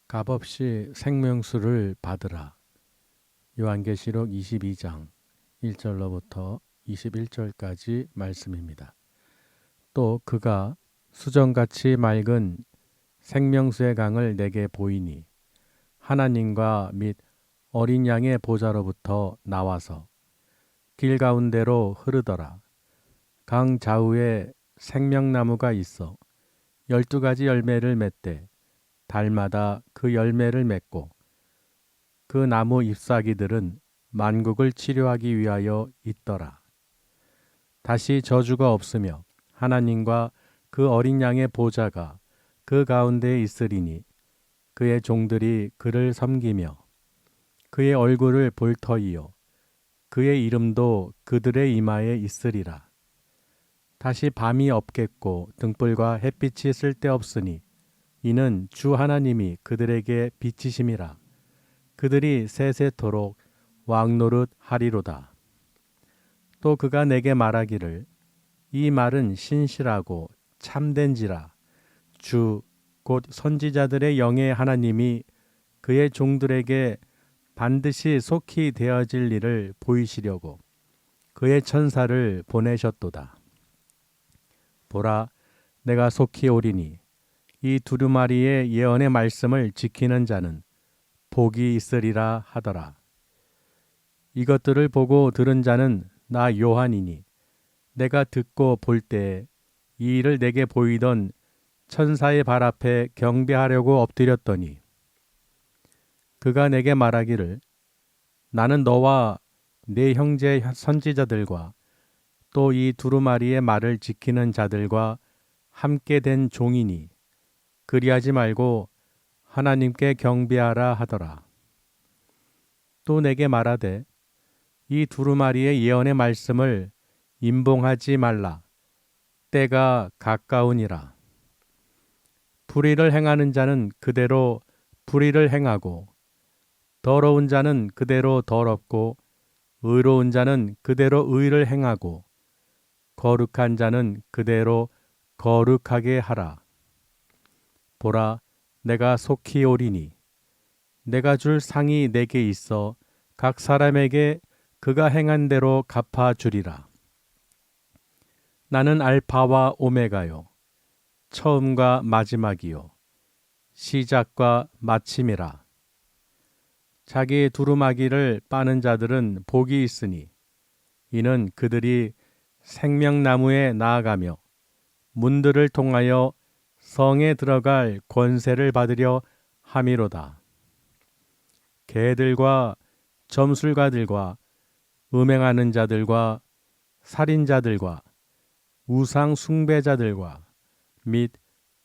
값없이 생명수를 받으라. 요한계시록 22장 1절로부터 21절까지 말씀입니다. 또 그가 수정같이 맑은 생명수의 강을 내게 보이니 하나님과 및 어린 양의 보좌로부터 나와서 길 가운데로 흐르더라. 강 좌우에 생명나무가 있어 12가지 열매를 맺되 달마다 그 열매를 맺고 그 나무 잎사귀들은 만국을 치료하기 위하여 있더라. 다시 저주가 없으며 하나님과 그 어린 양의 보좌가 그 가운데에 있으리니 그의 종들이 그를 섬기며 그의 얼굴을 볼 터이요 그의 이름도 그들의 이마에 있으리라. 다시 밤이 없겠고 등불과 햇빛이 쓸데없으니 이는 주 하나님이 그들에게 빛이심이라. 그들이 세세토록 왕노릇 하리로다. 또 그가 내게 말하기를 이 말은 신실하고 참된지라. 주 곧 선지자들의 영의 하나님이 그의 종들에게 반드시 속히 되어질 일을 보이시려고 그의 천사를 보내셨도다. 보라, 내가 속히 오리니 이 두루마리의 예언의 말씀을 지키는 자는 복이 있으리라 하더라. 이것들을 보고 들은 자는 나 요한이니 내가 듣고 볼 때에 이 일을 내게 보이던 천사의 발 앞에 경배하려고 엎드렸더니 그가 내게 말하기를 나는 너와 네 형제 선지자들과 또 이 두루마리의 말을 지키는 자들과 함께 된 종이니 그리하지 말고 하나님께 경배하라 하더라. 또 내게 말하되 이 두루마리의 예언의 말씀을 임봉하지 말라. 때가 가까우니라. 불의를 행하는 자는 그대로 불의를 행하고 더러운 자는 그대로 더럽고 의로운 자는 그대로 의를 행하고 거룩한 자는 그대로 거룩하게 하라. 보라, 내가 속히 오리니 내가 줄 상이 내게 있어 각 사람에게 그가 행한 대로 갚아 주리라. 나는 알파와 오메가요 처음과 마지막이요 시작과 마침이라. 자기 두루마기를 빠는 자들은 복이 있으니 이는 그들이 생명나무에 나아가며 문들을 통하여 성에 들어갈 권세를 받으려 함이로다. 개들과 점술가들과 음행하는 자들과 살인자들과 우상 숭배자들과 및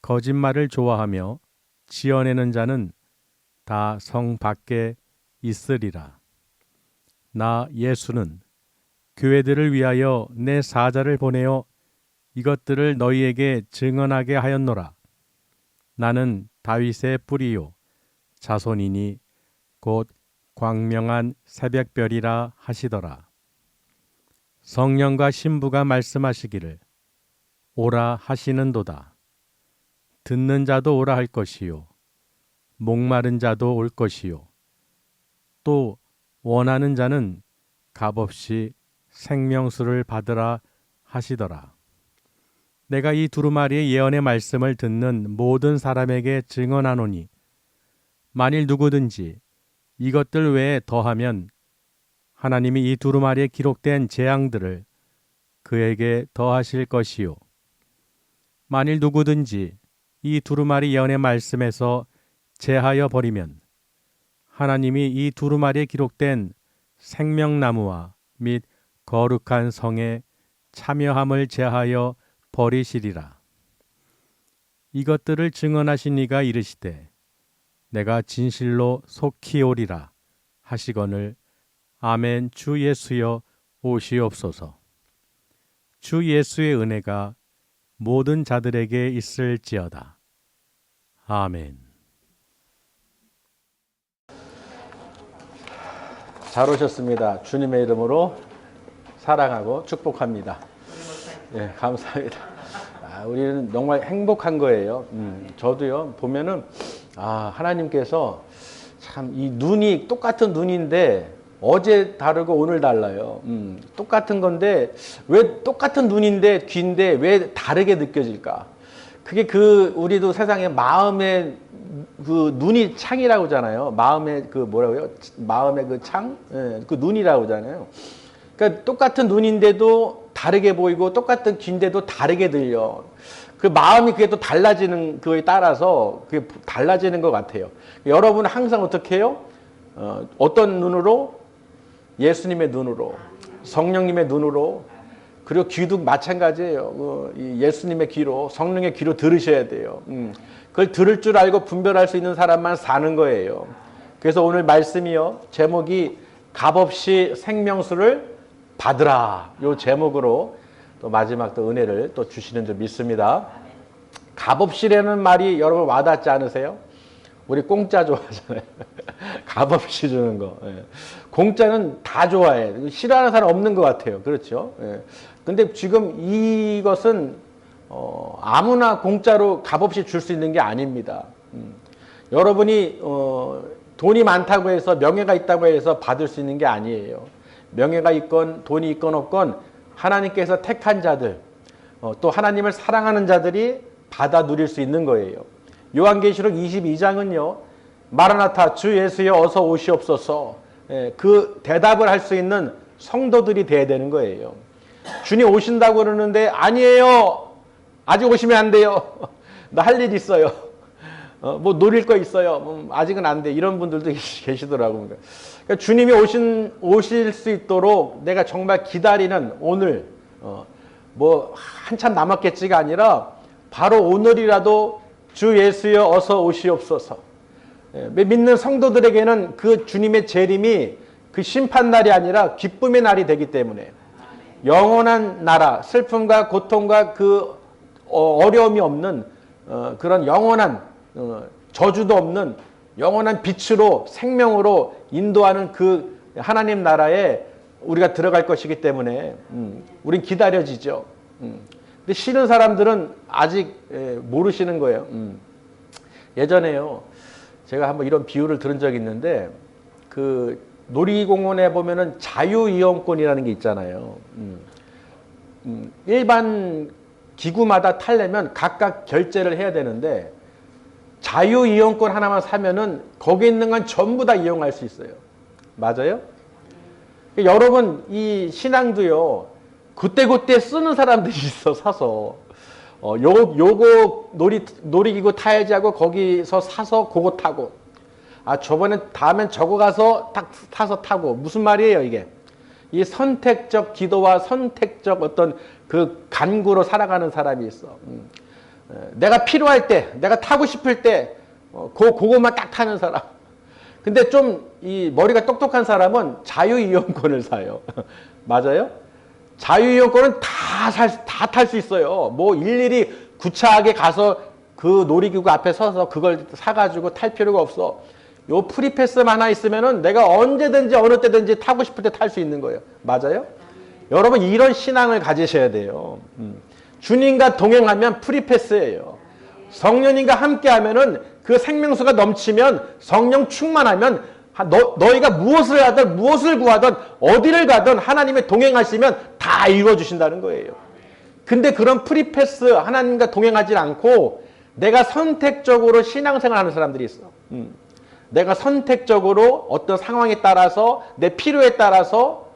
거짓말을 좋아하며 지어내는 자는 다 성 밖에 있으리라. 나 예수는 교회들을 위하여 내 사자를 보내어 이것들을 너희에게 증언하게 하였노라. 나는 다윗의 뿌리요 자손이니 곧 광명한 새벽별이라 하시더라. 성령과 신부가 말씀하시기를 오라 하시는도다. 듣는 자도 오라 할 것이요 목마른 자도 올 것이요 또 원하는 자는 값없이 생명수를 받으라 하시더라. 내가 이 두루마리의 예언의 말씀을 듣는 모든 사람에게 증언하노니 만일 누구든지 이것들 외에 더하면 하나님이 이 두루마리에 기록된 재앙들을 그에게 더하실 것이요 만일 누구든지 이 두루마리 예언의 말씀에서 제하여 버리면 하나님이 이 두루마리에 기록된 생명나무와 및 거룩한 성에 참여함을 제하여 버리시리라. 이것들을 증언하신 이가 이르시되 내가 진실로 속히 오리라 하시거늘 아멘. 주 예수여 오시옵소서. 주 예수의 은혜가 모든 자들에게 있을지어다. 아멘. 잘 오셨습니다. 주님의 이름으로 사랑하고 축복합니다. 예, 감사합니다. 우리는 정말 행복한 거예요. 저도요, 보면은, 하나님께서 참 이 눈이 똑같은 눈인데 어제 다르고 오늘 달라요. 똑같은 건데 왜 똑같은 눈인데 귀인데 왜 다르게 느껴질까? 그게 우리도 세상에 마음의 그 눈이 창이라고 하잖아요. 마음의 그 뭐라고요? 마음의 그 창? 예, 그 눈이라고 하잖아요. 그러니까 똑같은 눈인데도 다르게 보이고 똑같은 귀인데도 다르게 들려. 그 마음이 그게 또 달라지는 그거에 따라서 그게 달라지는 것 같아요. 여러분은 항상 어떻게 해요? 어떤 눈으로? 예수님의 눈으로, 성령님의 눈으로, 그리고 귀도 마찬가지예요. 예수님의 귀로, 성령의 귀로 들으셔야 돼요. 그걸 들을 줄 알고 분별할 수 있는 사람만 사는 거예요. 그래서 오늘 말씀이요, 제목이 값없이 생명수를 받으라. 요 제목으로 또 마지막 또 은혜를 또 주시는 줄 믿습니다. 값없이라는 말이 여러분 와닿지 않으세요? 우리 공짜 좋아하잖아요. 값없이 주는 거. 예. 공짜는 다 좋아해. 싫어하는 사람 없는 것 같아요. 그렇죠? 예. 근데 지금 이것은 아무나 공짜로 값없이 줄 수 있는 게 아닙니다. 여러분이 돈이 많다고 해서 명예가 있다고 해서 받을 수 있는 게 아니에요. 명예가 있건 돈이 있건 없건 하나님께서 택한 자들, 또 하나님을 사랑하는 자들이 받아 누릴 수 있는 거예요. 요한계시록 22장은요. 마라나타 주 예수여 어서 오시옵소서, 그 대답을 할 수 있는 성도들이 돼야 되는 거예요. 주님 오신다고 그러는데 아니에요. 아직 오시면 안 돼요. 나 할 일 있어요. 뭐 노릴 거 있어요. 아직은 안 돼. 이런 분들도 계시더라고요. 그러니까 주님이 오실 수 있도록 내가 정말 기다리는 오늘, 뭐 한참 남았겠지가 아니라 바로 오늘이라도 주 예수여 어서 오시옵소서. 믿는 성도들에게는 그 주님의 재림이 그 심판날이 아니라 기쁨의 날이 되기 때문에 영원한 나라, 슬픔과 고통과 그 어려움이 없는 그런 영원한 저주도 없는 영원한 빛으로 생명으로 인도하는 그 하나님 나라에 우리가 들어갈 것이기 때문에 우린 기다려지죠. 근데 싫은 사람들은 아직 모르시는 거예요. 예전에요, 제가 한번 이런 비유를 들은 적이 있는데, 그 놀이공원에 보면은 자유이용권이라는 게 있잖아요. 일반 기구마다 타려면 각각 결제를 해야 되는데, 자유이용권 하나만 사면은 거기 있는 건 전부 다 이용할 수 있어요. 맞아요? 여러분, 이 신앙도요, 그때그때 쓰는 사람들이 있어, 사서. 요거 놀이기구 타야지 하고 거기서 사서 그거 타고. 다음엔 저거 가서 딱 사서 타고. 무슨 말이에요, 이게? 이 선택적 기도와 선택적 어떤 그 간구로 살아가는 사람이 있어. 내가 필요할 때, 내가 타고 싶을 때, 그거만 딱 타는 사람. 근데 좀 이 머리가 똑똑한 사람은 자유이용권을 사요. 맞아요? 자유이용권은 다 탈 수 있어요. 뭐 일일이 구차하게 가서 그 놀이기구 앞에 서서 그걸 사가지고 탈 필요가 없어. 요 프리패스만 하나 있으면은 내가 언제든지 어느 때든지 타고 싶을 때 탈 수 있는 거예요. 맞아요? 여러분, 이런 신앙을 가지셔야 돼요. 주님과 동행하면 프리패스예요. 성령님과 함께 하면은 그 생명수가 넘치면, 성령 충만하면 너희가 무엇을 하든 무엇을 구하든 어디를 가든 하나님의 동행하시면 다 이루어 주신다는 거예요. 근데 그런 프리패스, 하나님과 동행하지 않고 내가 선택적으로 신앙생활하는 사람들이 있어. 내가 선택적으로 어떤 상황에 따라서 내 필요에 따라서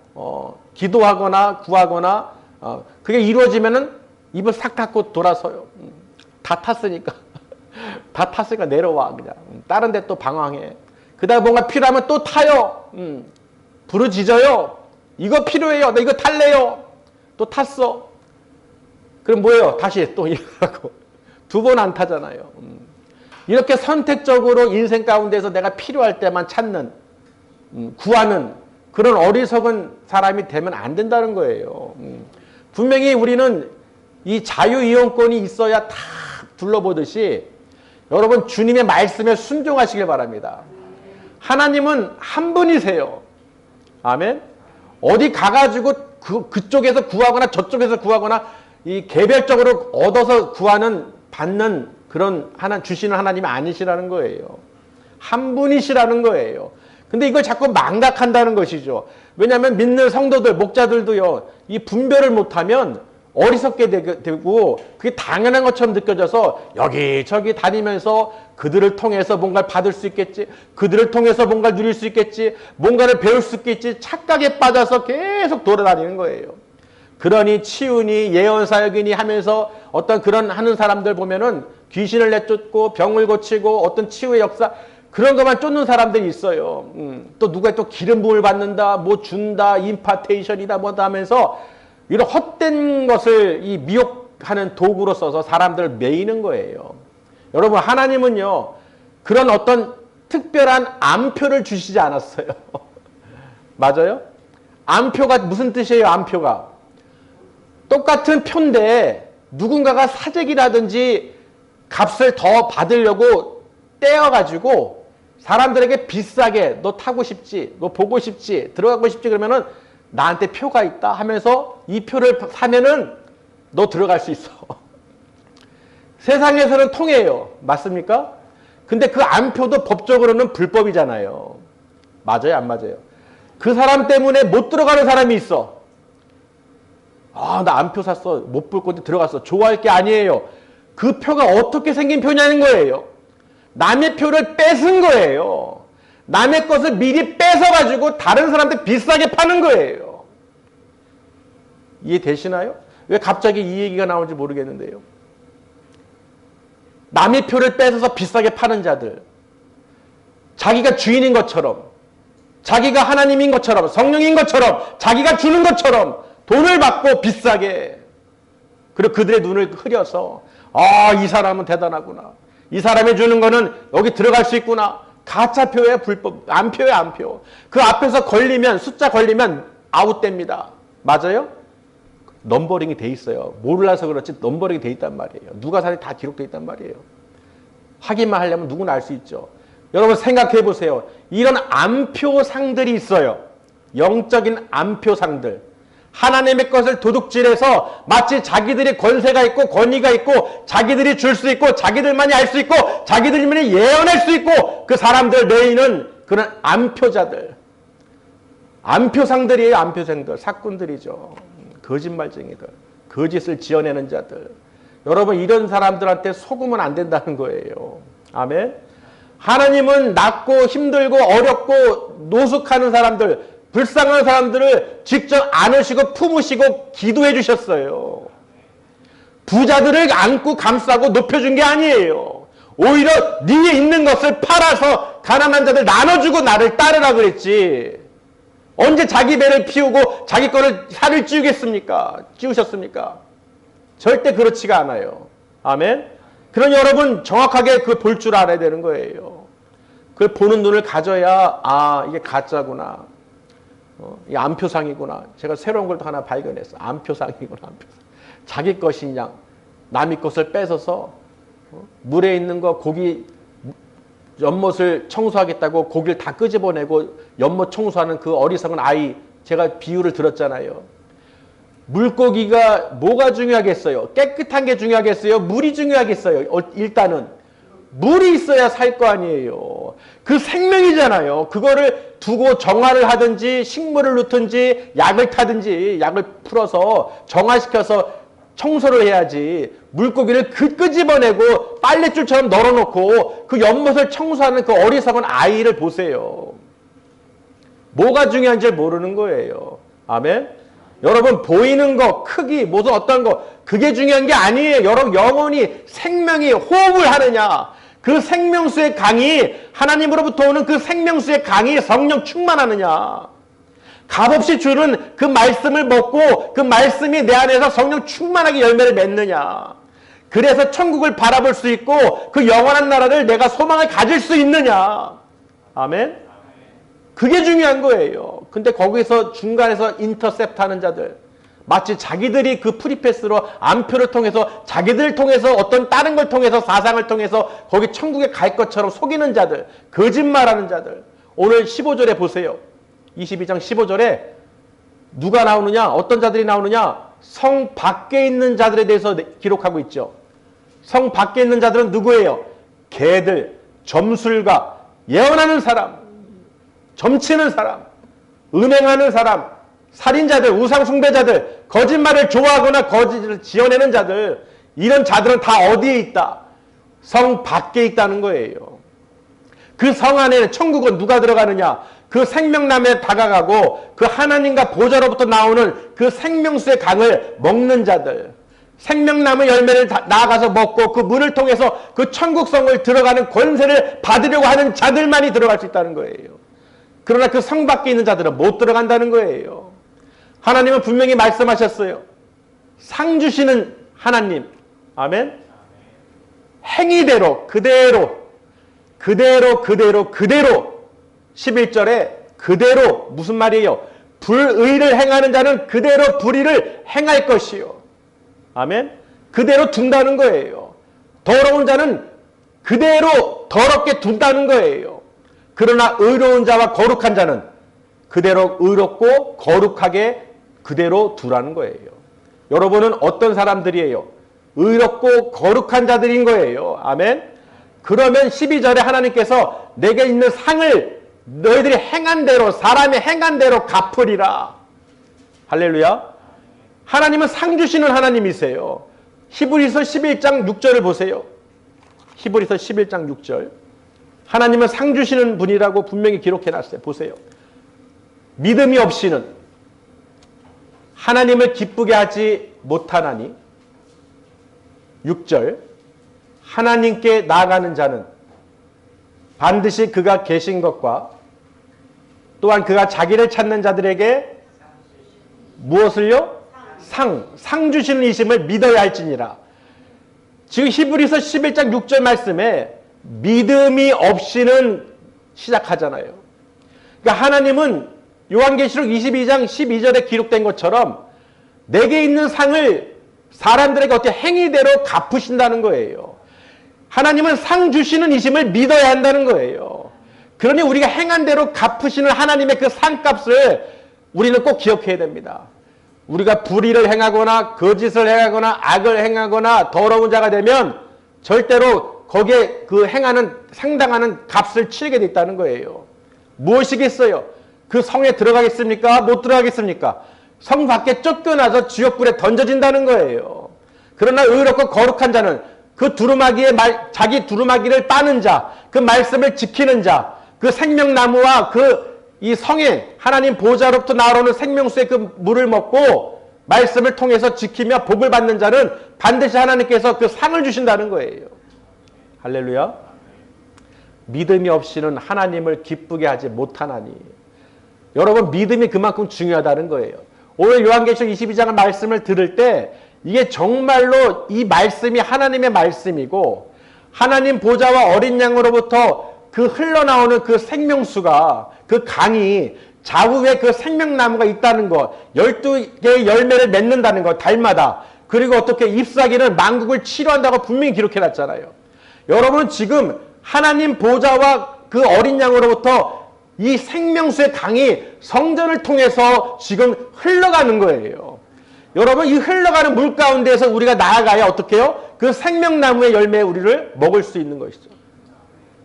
기도하거나 구하거나 그게 이루어지면은 입을 싹 닫고 돌아서요. 다 탔으니까. 다 탔으니까 내려와, 그냥. 다른 데 또 방황해. 그 다음에 뭔가 필요하면 또 타요. 부르짖어요. 이거 필요해요. 나 이거 탈래요. 또 탔어. 그럼 뭐예요? 다시 또 일어나고. 두 번 안 타잖아요. 이렇게 선택적으로 인생 가운데서 내가 필요할 때만 찾는, 구하는 그런 어리석은 사람이 되면 안 된다는 거예요. 분명히 우리는 이 자유이용권이 있어야 다 둘러보듯이 여러분, 주님의 말씀에 순종하시길 바랍니다. 하나님은 한 분이세요. 아멘. 어디 가가지고 그쪽에서 구하거나 저쪽에서 구하거나 이 개별적으로 얻어서 구하는 받는 그런 주시는 하나님이 아니시라는 거예요. 한 분이시라는 거예요. 근데 이걸 자꾸 망각한다는 것이죠. 왜냐하면 믿는 성도들, 목자들도요, 이 분별을 못하면 어리석게 되고 그게 당연한 것처럼 느껴져서 여기저기 다니면서 그들을 통해서 뭔가를 받을 수 있겠지, 그들을 통해서 뭔가를 누릴 수 있겠지, 뭔가를 배울 수 있겠지 착각에 빠져서 계속 돌아다니는 거예요. 그러니 치유니 예언사역이니 하면서 어떤 그런 하는 사람들 보면은 귀신을 내쫓고 병을 고치고 어떤 치유의 역사 그런 것만 쫓는 사람들이 있어요. 또 누가 또 기름 부음을 받는다, 뭐 준다, 임파테이션이다 뭐다 하면서 이런 헛된 것을 이 미혹하는 도구로 써서 사람들을 매이는 거예요. 여러분, 하나님은요, 그런 어떤 특별한 암표를 주시지 않았어요. 맞아요? 암표가 무슨 뜻이에요, 암표가? 똑같은 표인데 누군가가 사재기라든지 값을 더 받으려고 떼어가지고 사람들에게 비싸게 너 타고 싶지, 너 보고 싶지, 들어가고 싶지 그러면은 나한테 표가 있다 하면서 이 표를 사면은 너 들어갈 수 있어. 세상에서는 통해요. 맞습니까? 근데 그 암표도 법적으로는 불법이잖아요. 맞아요? 안 맞아요? 그 사람 때문에 못 들어가는 사람이 있어. 아, 나 암표 샀어. 못 볼 건데 들어갔어. 좋아할 게 아니에요. 그 표가 어떻게 생긴 표냐는 거예요. 남의 표를 뺏은 거예요. 남의 것을 미리 뺏어가지고 다른 사람한테 비싸게 파는 거예요. 이해되시나요? 왜 갑자기 이 얘기가 나오는지 모르겠는데요. 남의 표를 뺏어서 비싸게 파는 자들, 자기가 주인인 것처럼, 자기가 하나님인 것처럼, 성령인 것처럼, 자기가 주는 것처럼 돈을 받고 비싸게, 그리고 그들의 눈을 흐려서 아, 이 사람은 대단하구나, 이 사람이 주는 거는 여기 들어갈 수 있구나. 가짜표예요, 불법. 암표예요, 암표. 그 앞에서 걸리면, 숫자 걸리면 아웃됩니다. 맞아요? 넘버링이 돼 있어요. 몰라서 그렇지 넘버링이 돼 있단 말이에요. 누가 사는지 다 기록돼 있단 말이에요. 확인만 하려면 누구나 알 수 있죠. 여러분 생각해 보세요. 이런 암표상들이 있어요. 영적인 암표상들. 하나님의 것을 도둑질해서 마치 자기들이 권세가 있고 권위가 있고 자기들이 줄 수 있고 자기들만이 알 수 있고 자기들만이 예언할 수 있고 그 사람들 매이는 그런 암표자들. 암표상들이에요. 암표상들. 사꾼들이죠. 거짓말쟁이들. 거짓을 지어내는 자들. 여러분 이런 사람들한테 속으면 안 된다는 거예요. 아멘. 하나님은 낮고 힘들고 어렵고 노숙하는 사람들, 불쌍한 사람들을 직접 안으시고 품으시고 기도해 주셨어요. 부자들을 안고 감싸고 높여준 게 아니에요. 오히려 네에 있는 것을 팔아서 가난한 자들 나눠주고 나를 따르라 그랬지. 언제 자기 배를 피우고 자기 거를 살을 찌우셨습니까? 절대 그렇지가 않아요. 아멘. 그러니 여러분 정확하게 그 볼 줄 알아야 되는 거예요. 그걸 보는 눈을 가져야 아 이게 가짜구나. 이 암표상이구나. 제가 새로운 걸 또 하나 발견했어. 암표상이구나. 암표상. 자기 것이냐 남의 것을 뺏어서 물에 있는 거 고기 연못을 청소하겠다고 고기를 다 끄집어내고 연못 청소하는 그 어리석은 아이, 제가 비유를 들었잖아요. 물고기가 뭐가 중요하겠어요? 깨끗한 게 중요하겠어요? 물이 중요하겠어요? 일단은 물이 있어야 살 거 아니에요. 그 생명이잖아요. 그거를 두고 정화를 하든지 식물을 넣든지 약을 타든지 약을 풀어서 정화시켜서 청소를 해야지. 물고기를 끄집어내고 빨랫줄처럼 널어놓고 그 연못을 청소하는 그 어리석은 아이를 보세요. 뭐가 중요한지 모르는 거예요. 아멘. 여러분 보이는 거, 크기, 무슨 어떤 거 그게 중요한 게 아니에요. 여러분 영혼이 생명이 호흡을 하느냐, 그 생명수의 강이 하나님으로부터 오는 그 생명수의 강이 성령 충만하느냐, 값없이 주는 그 말씀을 먹고 그 말씀이 내 안에서 성령 충만하게 열매를 맺느냐, 그래서 천국을 바라볼 수 있고 그 영원한 나라를 내가 소망을 가질 수 있느냐. 아멘. 그게 중요한 거예요. 근데 거기서 중간에서 인터셉트 하는 자들, 마치 자기들이 그 프리패스로 암표를 통해서 자기들을 통해서 어떤 다른 걸 통해서 사상을 통해서 거기 천국에 갈 것처럼 속이는 자들, 거짓말하는 자들. 오늘 15절에 보세요. 22장 15절에 누가 나오느냐, 어떤 자들이 나오느냐, 성 밖에 있는 자들에 대해서 기록하고 있죠. 성 밖에 있는 자들은 누구예요? 개들, 점술가, 예언하는 사람, 점치는 사람, 은행하는 사람, 살인자들, 우상숭배자들, 거짓말을 좋아하거나 거짓을 지어내는 자들, 이런 자들은 다 어디에 있다? 성 밖에 있다는 거예요. 그 성 안에는 천국은 누가 들어가느냐? 그 생명나무에 다가가고 그 하나님과 보좌로부터 나오는 그 생명수의 강을 먹는 자들, 생명나무 열매를 나아가서 먹고 그 문을 통해서 그 천국성을 들어가는 권세를 받으려고 하는 자들만이 들어갈 수 있다는 거예요. 그러나 그 성 밖에 있는 자들은 못 들어간다는 거예요. 하나님은 분명히 말씀하셨어요. 상 주시는 하나님, 아멘. 행위대로 그대로 11절에 그대로 무슨 말이에요? 불의를 행하는 자는 그대로 불의를 행할 것이요. 아멘. 그대로 둔다는 거예요. 더러운 자는 그대로 더럽게 둔다는 거예요. 그러나 의로운 자와 거룩한 자는 그대로 의롭고 거룩하게 그대로 두라는 거예요. 여러분은 어떤 사람들이에요? 의롭고 거룩한 자들인 거예요. 아멘. 그러면 12절에 하나님께서 내게 있는 상을 너희들이 행한 대로, 사람이 행한 대로 갚으리라. 할렐루야. 하나님은 상 주시는 하나님이세요. 히브리서 11장 6절을 보세요. 히브리서 11장 6절. 하나님은 상 주시는 분이라고 분명히 기록해 놨어요. 보세요. 믿음이 없이는 하나님을 기쁘게 하지 못하나니. 6절. 하나님께 나아가는 자는 반드시 그가 계신 것과 또한 그가 자기를 찾는 자들에게 무엇을요? 상 주시는 이심을 믿어야 할지니라. 지금 히브리서 11장 6절 말씀에 믿음이 없이는 시작하잖아요. 그러니까 하나님은 요한계시록 22장 12절에 기록된 것처럼 내게 있는 상을 사람들에게 어떻게 행위대로 갚으신다는 거예요. 하나님은 상 주시는 이심을 믿어야 한다는 거예요. 그러니 우리가 행한 대로 갚으시는 하나님의 그 상값을 우리는 꼭 기억해야 됩니다. 우리가 불의를 행하거나 거짓을 행하거나 악을 행하거나 더러운 자가 되면 절대로 거기에 그 행하는 상당하는 값을 치르게 돼 있다는 거예요. 무엇이겠어요? 그 성에 들어가겠습니까? 못 들어가겠습니까? 성 밖에 쫓겨나서 지옥불에 던져진다는 거예요. 그러나 의롭고 거룩한 자는 그 두루마기에 자기 두루마기를 빠는 자, 그 말씀을 지키는 자, 그 생명나무와 그 이 성에 하나님 보좌로부터 나오는 생명수의 그 물을 먹고 말씀을 통해서 지키며 복을 받는 자는 반드시 하나님께서 그 상을 주신다는 거예요. 할렐루야. 믿음이 없이는 하나님을 기쁘게 하지 못하나니. 여러분, 믿음이 그만큼 중요하다는 거예요. 오늘 요한계시록 22장의 말씀을 들을 때 이게 정말로 이 말씀이 하나님의 말씀이고 하나님 보좌와 어린 양으로부터 그 흘러나오는 그 생명수가, 그 강이 좌우에 그 생명나무가 있다는 것, 12개의 열매를 맺는다는 것, 달마다. 그리고 어떻게 잎사귀는 만국을 치료한다고 분명히 기록해놨잖아요. 여러분, 지금 하나님 보좌와 그 어린 양으로부터 이 생명수의 강이 성전을 통해서 지금 흘러가는 거예요. 여러분, 이 흘러가는 물 가운데에서 우리가 나아가야 어떻게 해요? 그 생명나무의 열매에 우리를 먹을 수 있는 것이죠.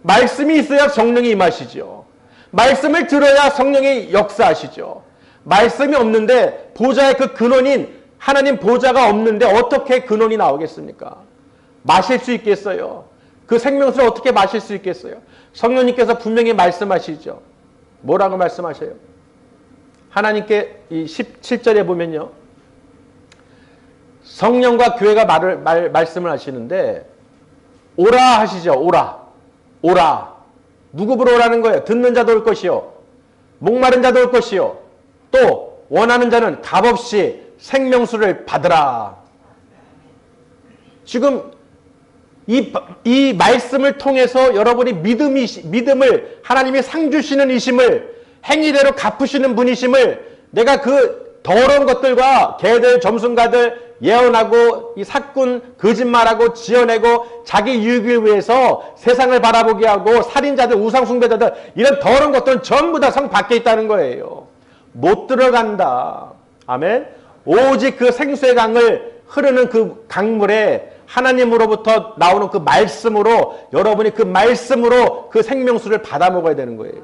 말씀이 있어야 성령이 임하시죠. 말씀을 들어야 성령이 역사하시죠. 말씀이 없는데 보좌의 그 근원인 하나님 보좌가 없는데 어떻게 근원이 나오겠습니까? 마실 수 있겠어요? 그 생명수를 어떻게 마실 수 있겠어요? 성령님께서 분명히 말씀하시죠. 뭐라고 말씀하셔요? 하나님께 이 17절에 보면요. 성령과 교회가 말씀을 하시는데 오라 하시죠. 오라. 누구 보러 오라는 거예요? 듣는 자도 올 것이요. 목마른 자도 올 것이요. 또 원하는 자는 값없이 생명수를 받으라. 지금 이 말씀을 통해서 여러분이 믿음을 하나님이 상 주시는 이심을 행위대로 갚으시는 분이심을 내가 그 더러운 것들과 개들, 점순가들, 예언하고 이 사꾼, 거짓말하고 지어내고 자기 유익을 위해서 세상을 바라보게 하고 살인자들, 우상숭배자들 이런 더러운 것들은 전부 다 성 밖에 있다는 거예요. 못 들어간다. 아멘. 오직 그 생수의 강을 흐르는 그 강물에 하나님으로부터 나오는 그 말씀으로 여러분이 그 말씀으로 그 생명수를 받아 먹어야 되는 거예요.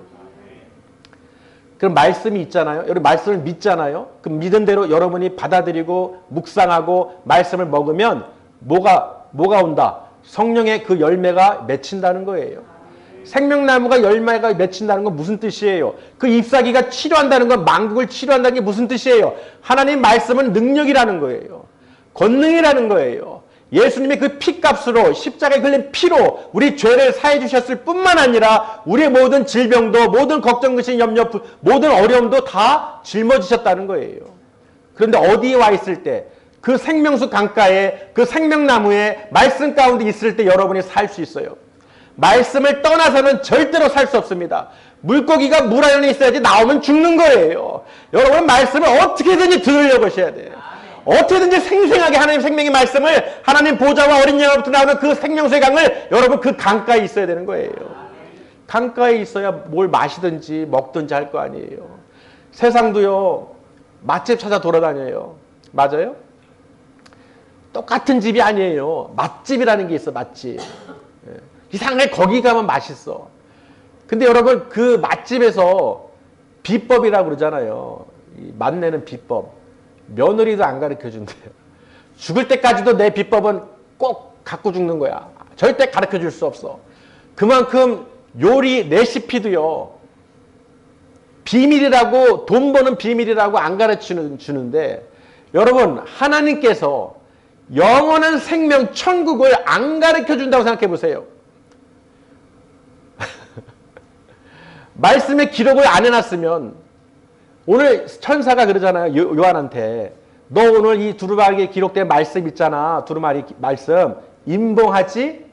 그럼 말씀이 있잖아요. 여러분 말씀을 믿잖아요. 그 믿은 대로 여러분이 받아들이고 묵상하고 말씀을 먹으면 뭐가 온다? 성령의 그 열매가 맺힌다는 거예요. 생명나무가 열매가 맺힌다는 건 무슨 뜻이에요? 그 잎사귀가 치료한다는 건 만국을 치료한다는 게 무슨 뜻이에요? 하나님 말씀은 능력이라는 거예요. 권능이라는 거예요. 예수님의 그 피값으로 십자가에 걸린 피로 우리 죄를 사해 주셨을 뿐만 아니라 우리의 모든 질병도 모든 걱정, 근심, 염려, 모든 어려움도 다 짊어지셨다는 거예요. 그런데 어디에 와 있을 때 그 생명수 강가에 그 생명나무에 말씀 가운데 있을 때 여러분이 살 수 있어요. 말씀을 떠나서는 절대로 살 수 없습니다. 물고기가 물 안에 있어야지 나오면 죽는 거예요. 여러분 말씀을 어떻게든지 들으려고 하셔야 돼요. 어떻게든지 생생하게 하나님 생명의 말씀을 하나님 보좌와 어린 양으로부터 나오는 그 생명수의 강을 여러분 그 강가에 있어야 되는 거예요. 강가에 있어야 뭘 마시든지 먹든지 할 거 아니에요. 세상도요 맛집 찾아 돌아다녀요. 맞아요? 똑같은 집이 아니에요. 맛집이라는 게 있어. 맛집. 이상하게 거기 가면 맛있어. 근데 여러분 그 맛집에서 비법이라고 그러잖아요. 이 맛내는 비법. 며느리도 안 가르쳐준대요. 죽을 때까지도 내 비법은 꼭 갖고 죽는 거야. 절대 가르쳐줄 수 없어. 그만큼 요리 레시피도요. 비밀이라고 돈 버는 비밀이라고 안 가르쳐주는데 여러분 하나님께서 영원한 생명 천국을 안 가르쳐준다고 생각해 보세요. 말씀의 기록을 안 해놨으면 오늘 천사가 그러잖아요. 요한한테 너 오늘 이 두루마리에 기록된 말씀 있잖아. 두루마리 말씀 임봉하지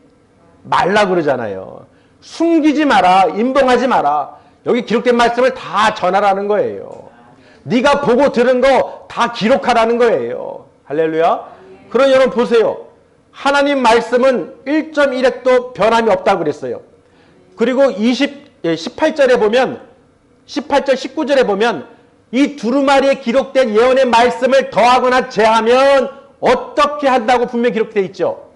말라 그러잖아요. 숨기지 마라. 임봉하지 마라. 여기 기록된 말씀을 다 전하라는 거예요. 네가 보고 들은 거 다 기록하라는 거예요. 할렐루야. 그럼 여러분 보세요. 하나님 말씀은 1.1핵도 변함이 없다고 그랬어요. 그리고 18절에 보면 18절 19절에 보면 이 두루마리에 기록된 예언의 말씀을 더하거나 제하면 어떻게 한다고 분명히 기록되어 있죠.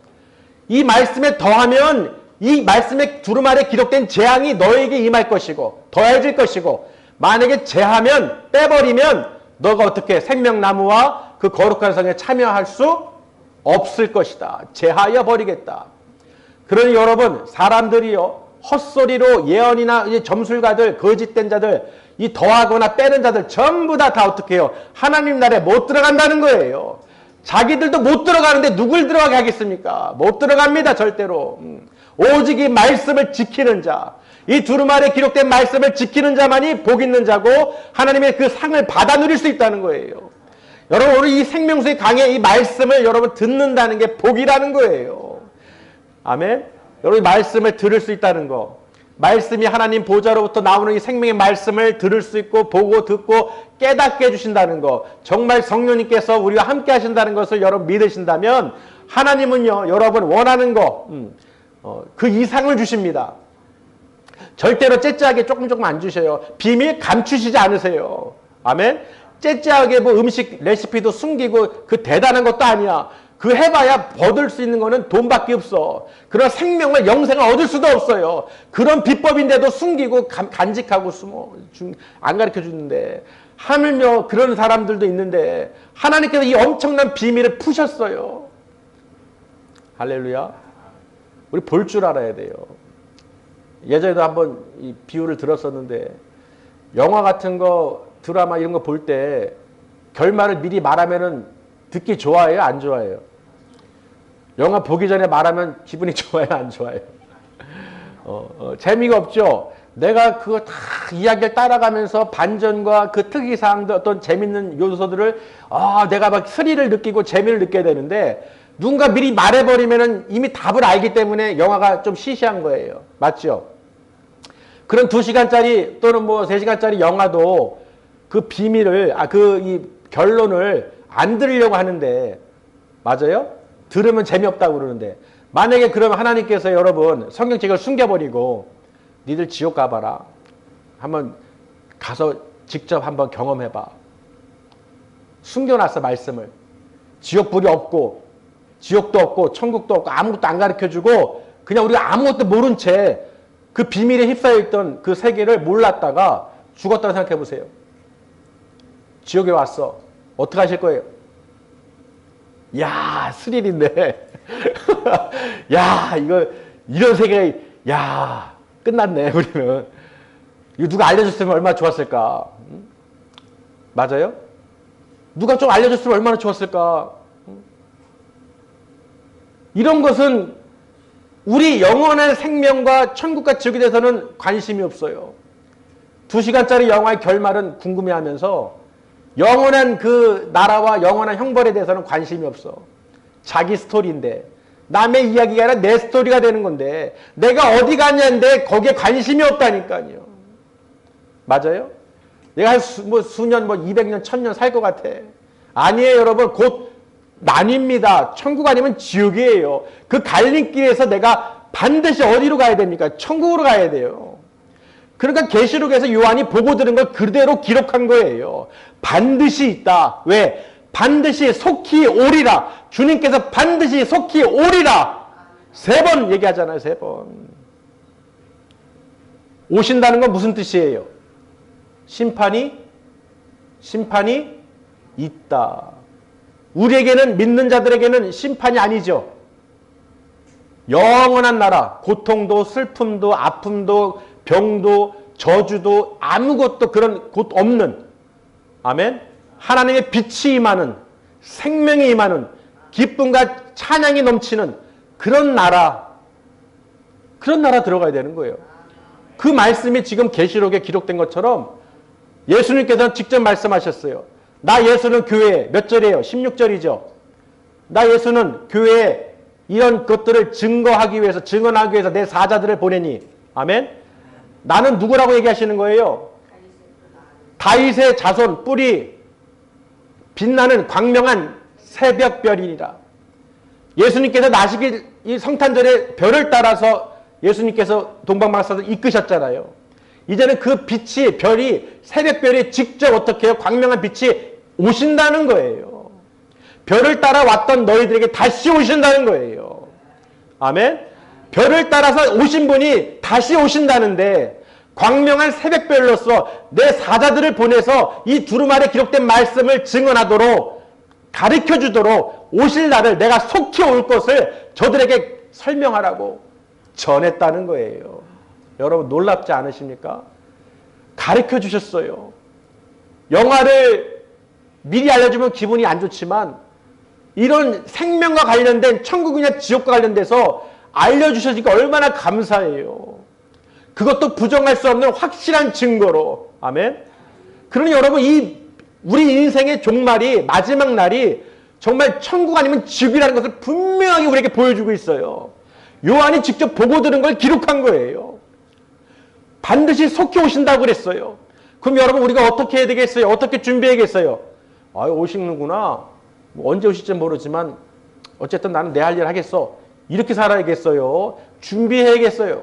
이 말씀에 더하면 이 말씀에 두루마리에 기록된 재앙이 너에게 임할 것이고 더해질 것이고 만약에 제하면 빼버리면 너가 어떻게 생명나무와 그 거룩한 성에 참여할 수 없을 것이다. 제하여 버리겠다. 그러니 여러분 사람들이요 헛소리로 예언이나 점술가들 거짓된 자들 이 더하거나 빼는 자들 전부 다 어떻게 해요? 하나님 나라에 못 들어간다는 거예요. 자기들도 못 들어가는데 누굴 들어가게 하겠습니까? 못 들어갑니다. 절대로. 오직 이 말씀을 지키는 자, 이 두루마리에 기록된 말씀을 지키는 자만이 복 있는 자고 하나님의 그 상을 받아 누릴 수 있다는 거예요. 여러분 우리 이 생명수의 강의 이 말씀을 여러분 듣는다는 게 복이라는 거예요. 아멘. 여러분 말씀을 들을 수 있다는 거, 말씀이 하나님 보좌로부터 나오는 이 생명의 말씀을 들을 수 있고 보고 듣고 깨닫게 해주신다는 거, 정말 성령님께서 우리와 함께 하신다는 것을 여러분 믿으신다면 하나님은요 여러분 원하는 거 그 이상을 주십니다. 절대로 째째하게 조금 안 주셔요. 비밀 감추시지 않으세요. 아멘. 째째하게 뭐 음식 레시피도 숨기고 그 대단한 것도 아니야. 그 해봐야 얻을 수 있는 거는 돈밖에 없어. 그런 생명을 영생을 얻을 수도 없어요. 그런 비법인데도 숨기고 간직하고 안 가르쳐 주는데 하물며 그런 사람들도 있는데 하나님께서 이 엄청난 비밀을 푸셨어요. 할렐루야. 우리 볼 줄 알아야 돼요. 예전에도 한번 이 비유를 들었었는데 영화 같은 거 드라마 이런 거 볼 때 결말을 미리 말하면은 듣기 좋아해요? 안 좋아해요? 영화 보기 전에 말하면 기분이 좋아요? 안 좋아요? 재미가 없죠? 내가 그거 다 이야기를 따라가면서 반전과 그 특이사항들 어떤 재밌는 요소들을 내가 막 스릴을 느끼고 재미를 느껴야 되는데 누군가 미리 말해버리면은 이미 답을 알기 때문에 영화가 좀 시시한 거예요. 맞죠? 그런 2시간짜리 또는 뭐 3시간짜리 영화도 그 비밀을, 이 결론을 안 들으려고 하는데, 맞아요? 들으면 재미없다고 그러는데, 만약에 그러면 하나님께서 여러분 성경책을 숨겨버리고, 니들 지옥 가봐라. 한번 가서 직접 한번 경험해봐. 숨겨놨어, 말씀을. 지옥불이 없고 지옥도 없고 천국도 없고 아무것도 안 가르쳐주고 그냥 우리가 아무것도 모른 채 그 비밀에 휩싸여 있던 그 세계를 몰랐다가 죽었다고 생각해 보세요. 지옥에 왔어. 어떻게 하실 거예요? 야, 스릴인데. 야, 이거 이런 세계가, 야, 끝났네, 우리는. 이거 누가 알려줬으면 얼마나 좋았을까. 맞아요? 누가 좀 알려줬으면 얼마나 좋았을까. 이런 것은 우리 영원한 생명과 천국과 지옥에 대해서는 관심이 없어요. 2시간짜리 영화의 결말은 궁금해하면서 영원한 그 나라와 영원한 형벌에 대해서는 관심이 없어. 자기 스토리인데, 남의 이야기가 아니라 내 스토리가 되는 건데 내가 어디 갔냐는데 거기에 관심이 없다니까요. 맞아요? 내가 한 수년, 200년, 1000년 살 것 같아. 아니에요, 여러분. 곧 나뉩니다. 천국 아니면 지옥이에요. 그 갈림길에서 내가 반드시 어디로 가야 됩니까? 천국으로 가야 돼요. 그러니까 계시록에서 요한이 보고 들은 걸 그대로 기록한 거예요. 반드시 있다. 왜? 반드시 속히 오리라. 주님께서 반드시 속히 오리라. 3번 얘기하잖아요. 3번. 오신다는 건 무슨 뜻이에요? 심판이 있다. 우리에게는, 믿는 자들에게는 심판이 아니죠. 영원한 나라, 고통도 슬픔도 아픔도 병도 저주도 아무것도 그런 곳 없는, 아멘, 하나님의 빛이 임하는, 생명이 임하는, 기쁨과 찬양이 넘치는 그런 나라 들어가야 되는 거예요. 그 말씀이 지금 계시록에 기록된 것처럼 예수님께서는 직접 말씀하셨어요. 나 예수는 교회에, 몇 절이에요? 16절이죠. 나 예수는 교회에 이런 것들을 증언하기 위해서 내 사자들을 보내니. 아멘. 나는 누구라고 얘기하시는 거예요? 다윗의 자손, 뿌리, 빛나는 광명한 새벽별이니라. 예수님께서 나시길 이 성탄절에 별을 따라서 예수님께서 동방마사를 이끄셨잖아요. 이제는 그 빛이, 별이, 새벽별이 직접 어떻게 해요? 광명한 빛이 오신다는 거예요. 별을 따라 왔던 너희들에게 다시 오신다는 거예요. 아멘? 별을 따라서 오신 분이 다시 오신다는데 광명한 새벽별로서 내 사자들을 보내서 이 두루마리에 기록된 말씀을 증언하도록 가르쳐주도록 오실 날을, 내가 속히 올 것을 저들에게 설명하라고 전했다는 거예요. 여러분 놀랍지 않으십니까? 가르쳐 주셨어요. 영화를 미리 알려주면 기분이 안 좋지만 이런 생명과 관련된, 천국이냐 지옥과 관련돼서 알려주셔지니까 얼마나 감사해요. 그것도 부정할 수 없는 확실한 증거로. 아멘. 그러니 여러분, 우리 인생의 종말이, 마지막 날이 정말 천국 아니면 지옥이라는 것을 분명하게 우리에게 보여주고 있어요. 요한이 직접 보고 들은 걸 기록한 거예요. 반드시 속히 오신다고 그랬어요. 그럼 여러분, 우리가 어떻게 해야 되겠어요? 어떻게 준비해야겠어요? 오시는구나. 언제 오실지 모르지만 어쨌든 나는 내 할 일 하겠어. 이렇게 살아야겠어요. 준비해야겠어요.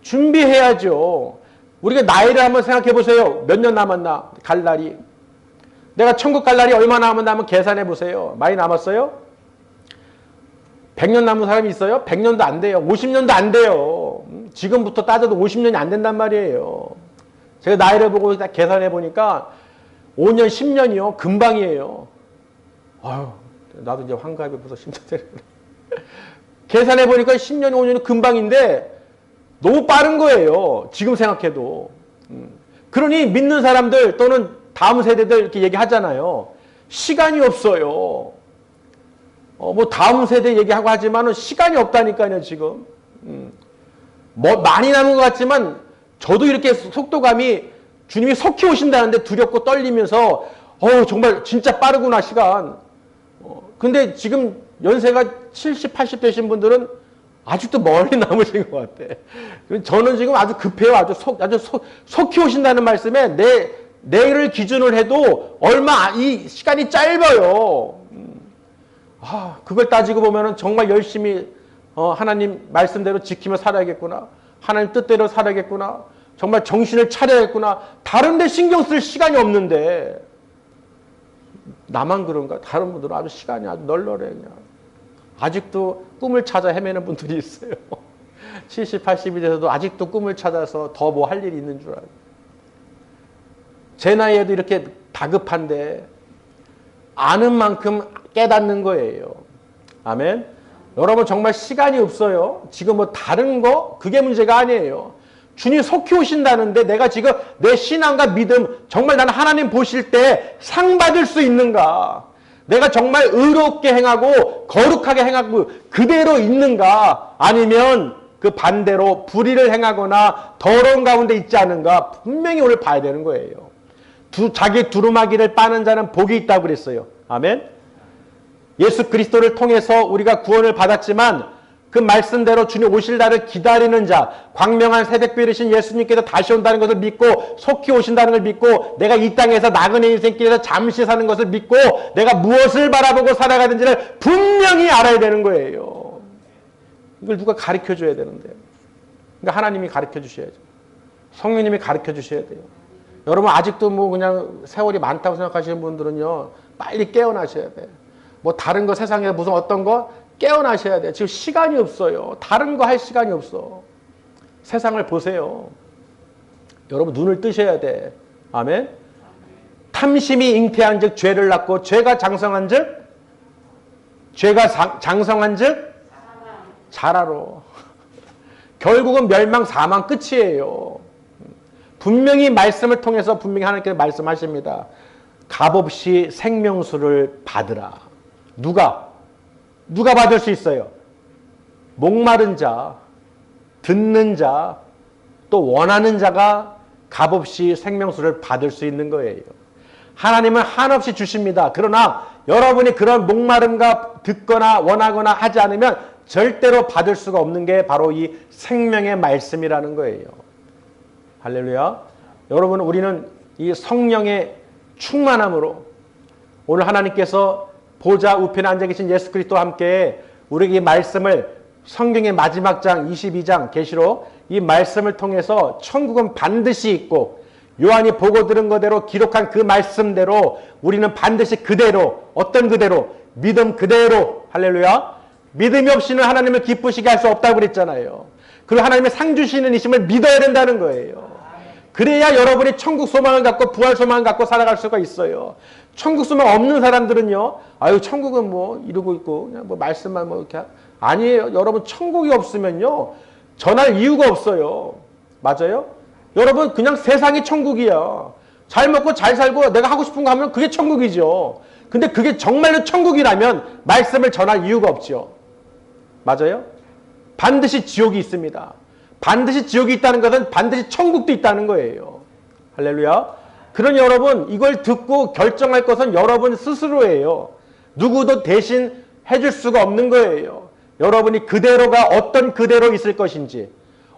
준비해야죠. 우리가 나이를 한번 생각해 보세요. 몇 년 남았나? 갈 날이. 내가 천국 갈 날이 얼마나 남았나 한번 계산해 보세요. 많이 남았어요? 100년 남은 사람이 있어요? 100년도 안 돼요. 50년도 안 돼요. 지금부터 따져도 50년이 안 된단 말이에요. 제가 나이를 보고 딱 계산해 보니까 5년, 10년이요. 금방이에요. 아유, 나도 이제 환갑이 벌써 심장대를. 계산해 보니까 10년, 5년이 금방인데 너무 빠른 거예요. 지금 생각해도. 그러니 믿는 사람들 또는 다음 세대들 이렇게 얘기하잖아요. 시간이 없어요. 뭐 다음 세대 얘기하고 하지만은 시간이 없다니까요, 지금. 뭐 많이 남은 것 같지만 저도 이렇게 속도감이 주님이 속히 오신다는데 두렵고 떨리면서 정말 진짜 빠르구나, 시간. 근데 지금 연세가 70, 80 되신 분들은 아직도 멀리 남으신 것 같아. 저는 지금 아주 급해요. 아주 속히 오신다는 말씀에 내일을 기준을 해도 이 시간이 짧아요. 그걸 따지고 보면은 정말 열심히 하나님 말씀대로 지키며 살아야겠구나. 하나님 뜻대로 살아야겠구나. 정말 정신을 차려야겠구나. 다른 데 신경 쓸 시간이 없는데 나만 그런가? 다른 분들은 아주 시간이 아주 널널해. 그냥. 아직도 꿈을 찾아 헤매는 분들이 있어요. 70, 80이 돼서도 아직도 꿈을 찾아서 더 뭐 할 일이 있는 줄 알고. 제 나이에도 이렇게 다급한데 아는 만큼 깨닫는 거예요. 아멘. 여러분 정말 시간이 없어요. 지금 뭐 다른 거 그게 문제가 아니에요. 주님 속히 오신다는데 내가 지금 내 신앙과 믿음 정말 나는 하나님 보실 때 상 받을 수 있는가? 내가 정말 의롭게 행하고 거룩하게 행하고 그대로 있는가? 아니면 그 반대로 불의를 행하거나 더러운 가운데 있지 않은가? 분명히 오늘 봐야 되는 거예요. 자기 두루마기를 빠는 자는 복이 있다고 그랬어요. 아멘. 예수 그리스도를 통해서 우리가 구원을 받았지만 그 말씀대로 주님 오실 날을 기다리는 자, 광명한 새벽별이신 예수님께서 다시 온다는 것을 믿고 속히 오신다는 걸 믿고 내가 이 땅에서 나그네 인생길에서 잠시 사는 것을 믿고 내가 무엇을 바라보고 살아가는지를 분명히 알아야 되는 거예요. 이걸 누가 가르쳐 줘야 되는데. 그러니까 하나님이 가르쳐 주셔야죠. 성령님이 가르쳐 주셔야 돼요. 여러분 아직도 뭐 그냥 세월이 많다고 생각하시는 분들은요. 빨리 깨어나셔야 돼. 뭐 다른 거 세상에 무슨 어떤 거 깨어나셔야 돼. 지금 시간이 없어요. 다른 거 할 시간이 없어. 세상을 보세요. 여러분 눈을 뜨셔야 돼. 아멘. 탐심이 잉태한 즉 죄를 낳고 죄가 장성한 즉 장성한 즉 자라로. 결국은 멸망 사망 끝이에요. 분명히 말씀을 통해서 분명히 하나님께서 말씀하십니다. 값없이 생명수를 받으라. 누가 받을 수 있어요? 목마른 자, 듣는 자, 또 원하는 자가 값없이 생명수를 받을 수 있는 거예요. 하나님은 한없이 주십니다. 그러나 여러분이 그런 목마름과 듣거나 원하거나 하지 않으면 절대로 받을 수가 없는 게 바로 이 생명의 말씀이라는 거예요. 할렐루야. 여러분 우리는 이 성령의 충만함으로 오늘 하나님께서 보좌 우편에 앉아 계신 예수 그리스도와 함께 우리에게 이 말씀을 성경의 마지막 장 22장 계시록 이 말씀을 통해서 천국은 반드시 있고 요한이 보고 들은 거대로 기록한 그 말씀대로 우리는 반드시 그대로 어떤 그대로 믿음 그대로 할렐루야 믿음이 없이는 하나님을 기쁘시게 할 수 없다고 그랬잖아요. 그리고 하나님의 상 주시는 이심을 믿어야 된다는 거예요. 그래야 여러분이 천국 소망을 갖고 부활 소망을 갖고 살아갈 수가 있어요. 천국 소망 없는 사람들은요. 아유 천국은 뭐 이러고 있고 그냥 뭐 말씀만 뭐 이렇게 아니에요. 여러분 천국이 없으면요. 전할 이유가 없어요. 맞아요? 여러분 그냥 세상이 천국이야. 잘 먹고 잘 살고 내가 하고 싶은 거 하면 그게 천국이죠. 근데 그게 정말로 천국이라면 말씀을 전할 이유가 없죠. 맞아요? 반드시 지옥이 있습니다. 반드시 지옥이 있다는 것은 반드시 천국도 있다는 거예요. 할렐루야. 그러니 여러분 이걸 듣고 결정할 것은 여러분 스스로예요. 누구도 대신 해줄 수가 없는 거예요. 여러분이 그대로가 어떤 그대로 있을 것인지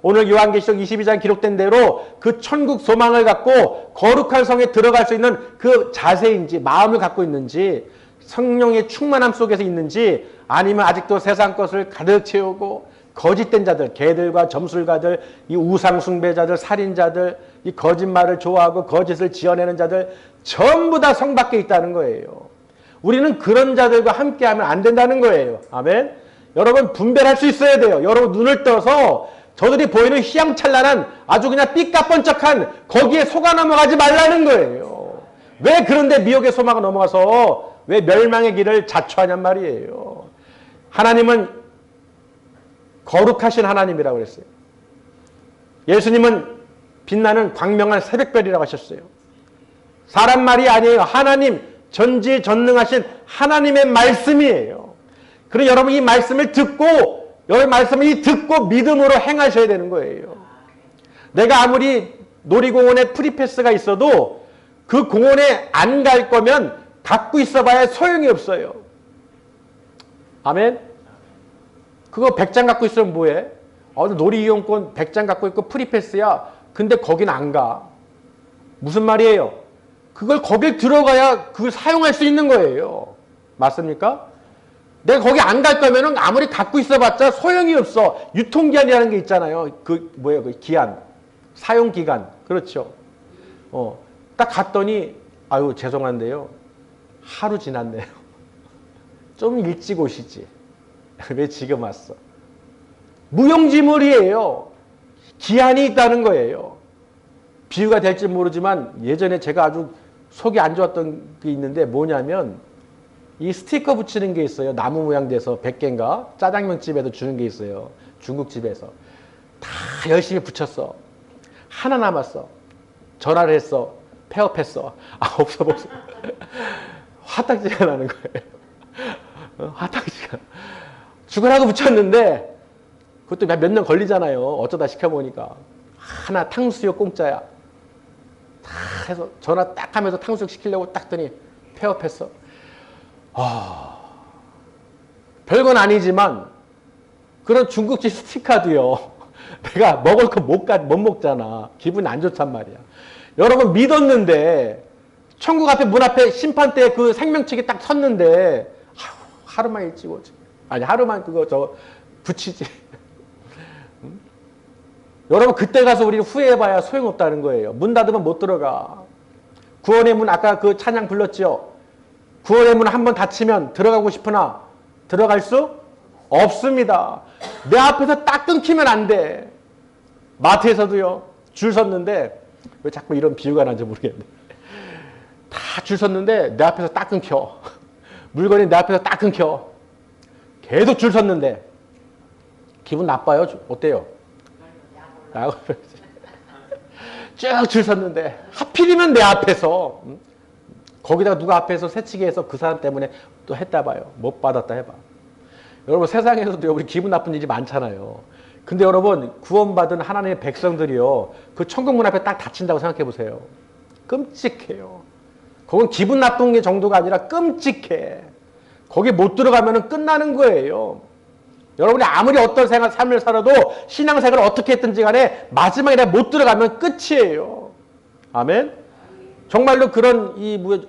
오늘 요한계시록 22장 기록된 대로 그 천국 소망을 갖고 거룩한 성에 들어갈 수 있는 그 자세인지 마음을 갖고 있는지 성령의 충만함 속에서 있는지 아니면 아직도 세상 것을 가득 채우고 거짓된 자들, 개들과 점술가들, 이 우상 숭배자들, 살인자들, 이 거짓말을 좋아하고 거짓을 지어내는 자들 전부 다 성 밖에 있다는 거예요. 우리는 그런 자들과 함께하면 안 된다는 거예요. 아멘. 여러분 분별할 수 있어야 돼요. 여러분 눈을 떠서 저들이 보이는 휘황찬란한 아주 그냥 삐까뻔쩍한 거기에 속아 넘어가지 말라는 거예요. 왜 그런데 미혹의 소망을 넘어가서 왜 멸망의 길을 자초하냔 말이에요. 하나님은 거룩하신 하나님이라고 그랬어요. 예수님은 빛나는 광명한 새벽별이라고 하셨어요. 사람 말이 아니에요. 하나님, 전지전능하신 하나님의 말씀이에요. 그리고 여러분 이 말씀을 듣고 여러분 말씀을 듣고 믿음으로 행하셔야 되는 거예요. 내가 아무리 놀이공원에 프리패스가 있어도 그 공원에 안 갈 거면 갖고 있어봐야 소용이 없어요. 아멘. 그거 100장 갖고 있으면 뭐해? 놀이이용권 100장 갖고 있고 프리패스야. 근데 거긴 안 가. 무슨 말이에요? 그걸 거길 들어가야 그걸 사용할 수 있는 거예요. 맞습니까? 내가 거기 안 갈 거면은 아무리 갖고 있어봤자 소용이 없어. 유통기한이라는 게 있잖아요. 그 뭐예요? 그 기한, 사용기간. 그렇죠. 딱 갔더니 아유 죄송한데요. 하루 지났네요. 좀 일찍 오시지. 왜 지금 왔어? 무용지물이에요. 기한이 있다는 거예요. 비유가 될지 모르지만 예전에 제가 아주 속이 안 좋았던 게 있는데 뭐냐면 이 스티커 붙이는 게 있어요. 나무 모양 돼서 100개인가 짜장면 집에도 주는 게 있어요. 중국집에서. 다 열심히 붙였어. 하나 남았어. 전화를 했어. 폐업했어. 아, 없어. 화딱지가 나는 거예요. 화딱지가. 죽으라고 붙였는데 그것도 몇 년 걸리잖아요. 어쩌다 시켜보니까. 하나 탕수육 공짜야. 다 해서 전화 딱 하면서 탕수육 시키려고 딱 했더니 폐업했어. 별건 아니지만 그런 중국집 스티커도요. 내가 먹을 거 못 먹잖아. 기분이 안 좋단 말이야. 여러분 믿었는데 천국 앞에 문 앞에 심판대에 그 생명책이 딱 섰는데 하루만 일찍 오지. 아니 하루만 그거 붙이지. 응? 여러분 그때 가서 우리는 후회해봐야 소용없다는 거예요. 문 닫으면 못 들어가. 구원의 문 아까 그 찬양 불렀지요. 구원의 문 한번 닫히면 들어가고 싶으나 들어갈 수 없습니다. 내 앞에서 딱 끊기면 안 돼. 마트에서도요. 줄 섰는데 왜 자꾸 이런 비유가 나는지 모르겠네. 다 줄 섰는데 내 앞에서 딱 끊겨. 물건이 내 앞에서 딱 끊겨. 계속 줄 섰는데 기분 나빠요? 어때요? 쭉 줄 섰는데 하필이면 내 앞에서 거기다가 누가 앞에서 새치기 해서 그 사람 때문에 또 했다 봐요. 못 받았다 해봐. 여러분 세상에서도 우리 기분 나쁜 일이 많잖아요. 근데 여러분 구원받은 하나님의 백성들이요. 그 천국 문 앞에 딱 닫힌다고 생각해 보세요. 끔찍해요. 그건 기분 나쁜 게 정도가 아니라 끔찍해. 거기 못 들어가면 끝나는 거예요. 여러분이 아무리 어떤 삶을 살아도 신앙생활을 어떻게 했든지 간에 마지막에 내가 못 들어가면 끝이에요. 아멘? 정말로 그런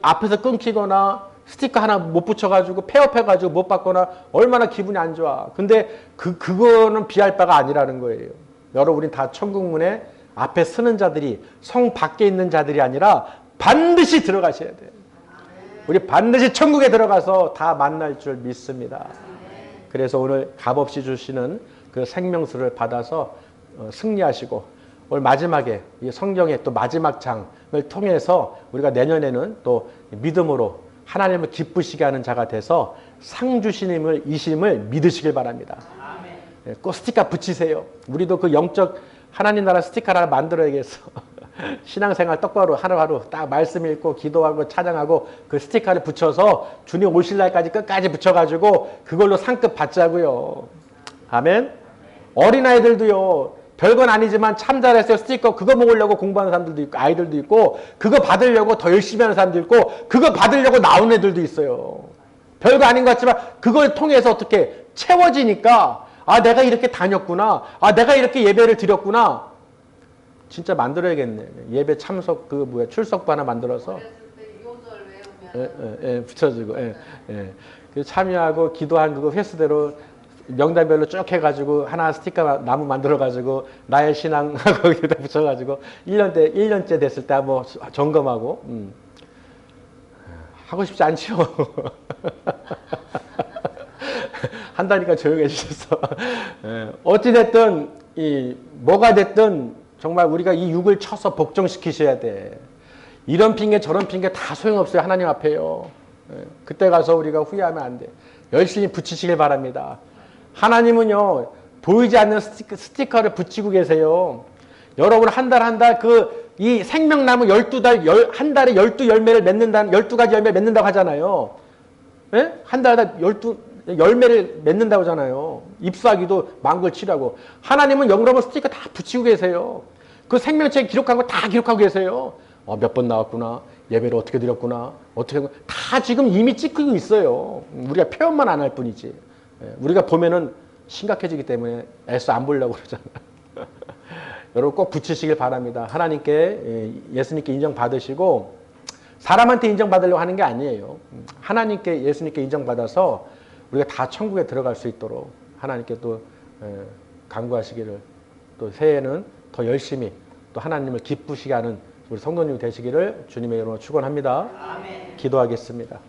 앞에서 끊기거나 스티커 하나 못 붙여가지고 폐업해가지고 못 받거나 얼마나 기분이 안 좋아. 근데 그거는 비할 바가 아니라는 거예요. 여러분이 다 천국문에 앞에 서는 자들이 성 밖에 있는 자들이 아니라 반드시 들어가셔야 돼요. 우리 반드시 천국에 들어가서 다 만날 줄 믿습니다. 그래서 오늘 값없이 주시는 그 생명수를 받아서 승리하시고 오늘 마지막에 이 성경의 또 마지막 장을 통해서 우리가 내년에는 또 믿음으로 하나님을 기쁘시게 하는 자가 돼서 상 주시님을 이심을 믿으시길 바랍니다. 꼭 스티커 붙이세요. 우리도 그 영적 하나님 나라 스티커를 하나 만들어야겠어. 신앙생활 똑바로 하루하루 딱 말씀 읽고 기도하고 찬양하고 그 스티커를 붙여서 주님 오실 날까지 끝까지 붙여가지고 그걸로 상급 받자고요. 아멘. 어린아이들도요. 별건 아니지만 참 잘했어요 스티커 그거 먹으려고 공부하는 사람들도 있고 아이들도 있고 그거 받으려고 더 열심히 하는 사람도 있고 그거 받으려고 나온 애들도 있어요. 별거 아닌 것 같지만 그걸 통해서 어떻게 채워지니까 아 내가 이렇게 다녔구나. 아 내가 이렇게 예배를 드렸구나. 진짜 만들어야겠네. 예배 참석 출석부 하나 만들어서 붙여주고 참여하고 기도한 그거 횟수대로 명단별로 쭉 해가지고 하나 스티커 나무 만들어가지고 나의 신앙 거기다 붙여가지고 1년째 됐을 때 한번 점검하고 하고 싶지 않죠. 한다니까 조용해 주셨어. 어찌됐든 뭐가 됐든 정말 우리가 이 육을 쳐서 복종시키셔야 돼. 이런 핑계 저런 핑계 다 소용없어요. 하나님 앞에요. 그때 가서 우리가 후회하면 안 돼. 열심히 붙이시길 바랍니다. 하나님은요. 보이지 않는 스티커를 붙이고 계세요. 여러분 한 달 이 생명나무 12달 한 달에 12열매를 맺는다는 12가지 열매를 맺는다고 하잖아요. 예? 한 달에 12열매를 맺는다고 하잖아요. 입수하기도 만골치라고. 하나님은 여러분 스티커 다 붙이고 계세요. 그 생명책 기록한 거 다 기록하고 계세요. 몇 번 나왔구나. 예배를 어떻게 드렸구나. 다 지금 이미 찍히고 있어요. 우리가 표현만 안 할 뿐이지. 우리가 보면은 심각해지기 때문에 애써 안 보려고 그러잖아요. 여러분 꼭 붙이시길 바랍니다. 하나님께 예수님께 인정받으시고 사람한테 인정받으려고 하는 게 아니에요. 하나님께 예수님께 인정받아서 우리가 다 천국에 들어갈 수 있도록 하나님께 또 간구하시기를 또 새해에는 더 열심히 또 하나님을 기쁘시게 하는 우리 성도님 되시기를 주님의 이름으로 축원합니다. 기도하겠습니다.